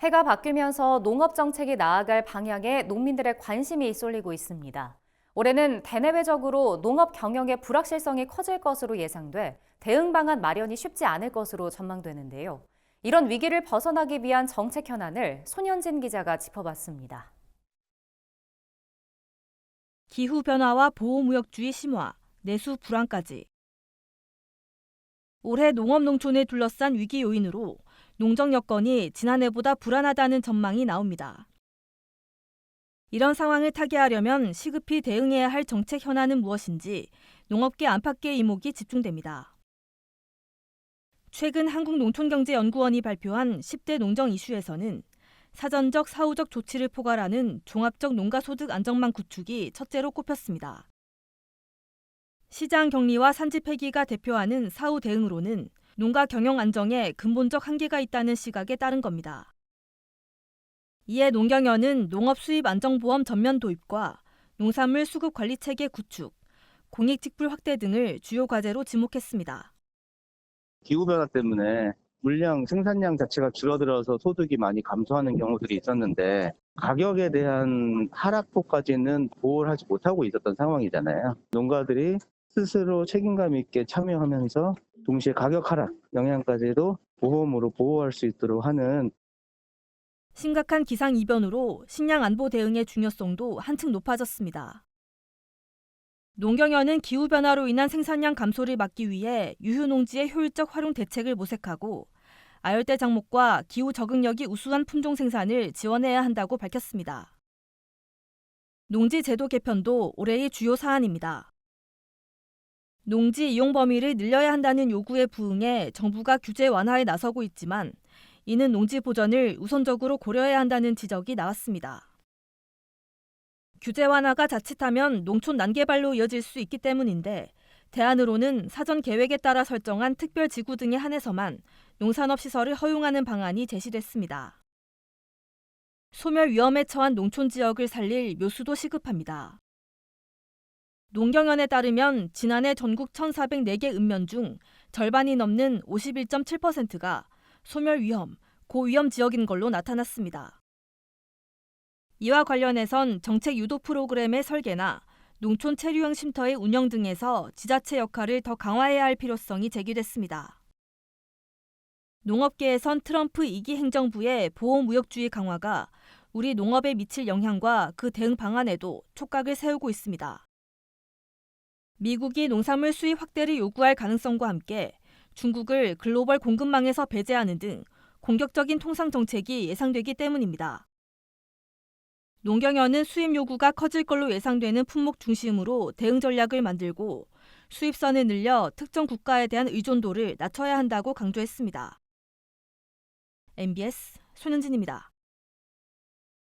해가 바뀌면서 농업 정책이 나아갈 방향에 농민들의 관심이 쏠리고 있습니다. 올해는 대내외적으로 농업 경영의 불확실성이 커질 것으로 예상돼 대응 방안 마련이 쉽지 않을 것으로 전망되는데요. 이런 위기를 벗어나기 위한 정책 현안을 손현진 기자가 짚어봤습니다. 기후변화와 보호무역주의 심화, 내수 불안까지. 올해 농업 농촌을 둘러싼 위기 요인으로 농정 여건이 지난해보다 불안하다는 전망이 나옵니다. 이런 상황을 타개하려면 시급히 대응해야 할 정책 현안은 무엇인지 농업계 안팎의 이목이 집중됩니다. 최근 한국농촌경제연구원이 발표한 10대 농정 이슈에서는 사전적 사후적 조치를 포괄하는 종합적 농가소득 안정망 구축이 첫째로 꼽혔습니다. 시장 격리와 산지 폐기가 대표하는 사후 대응으로는 농가 경영 안정에 근본적 한계가 있다는 시각에 따른 겁니다. 이에 농경연은 농업 수입 안정보험 전면 도입과 농산물 수급 관리 체계 구축, 공익 직불 확대 등을 주요 과제로 지목했습니다. 기후변화 때문에 물량, 생산량 자체가 줄어들어서 소득이 많이 감소하는 경우들이 있었는데 가격에 대한 하락폭까지는 보호를 하지 못하고 있었던 상황이잖아요. 농가들이 스스로 책임감 있게 참여하면서 동시에 가격 하락 영향까지도 보험으로 보호할 수 있도록 하는 심각한 기상 이변으로 식량 안보 대응의 중요성도 한층 높아졌습니다. 농경연은 기후변화로 인한 생산량 감소를 막기 위해 유휴농지의 효율적 활용 대책을 모색하고 아열대 작목과 기후 적응력이 우수한 품종 생산을 지원해야 한다고 밝혔습니다. 농지 제도 개편도 올해의 주요 사안입니다. 농지 이용 범위를 늘려야 한다는 요구에 부응해 정부가 규제 완화에 나서고 있지만 이는 농지 보전을 우선적으로 고려해야 한다는 지적이 나왔습니다. 규제 완화가 자칫하면 농촌 난개발로 이어질 수 있기 때문인데 대안으로는 사전 계획에 따라 설정한 특별지구 등에 한해서만 농산업 시설을 허용하는 방안이 제시됐습니다. 소멸 위험에 처한 농촌 지역을 살릴 묘수도 시급합니다. 농경연에 따르면 지난해 전국 1,404개 읍면 중 절반이 넘는 51.7%가 소멸 위험, 고위험 지역인 걸로 나타났습니다. 이와 관련해선 정책 유도 프로그램의 설계나 농촌 체류형 쉼터의 운영 등에서 지자체 역할을 더 강화해야 할 필요성이 제기됐습니다. 농업계에선 트럼프 2기 행정부의 보호무역주의 강화가 우리 농업에 미칠 영향과 그 대응 방안에도 촉각을 세우고 있습니다. 미국이 농산물 수입 확대를 요구할 가능성과 함께 중국을 글로벌 공급망에서 배제하는 등 공격적인 통상 정책이 예상되기 때문입니다. 농경연은 수입 요구가 커질 걸로 예상되는 품목 중심으로 대응 전략을 만들고 수입선을 늘려 특정 국가에 대한 의존도를 낮춰야 한다고 강조했습니다. MBS 손현진입니다.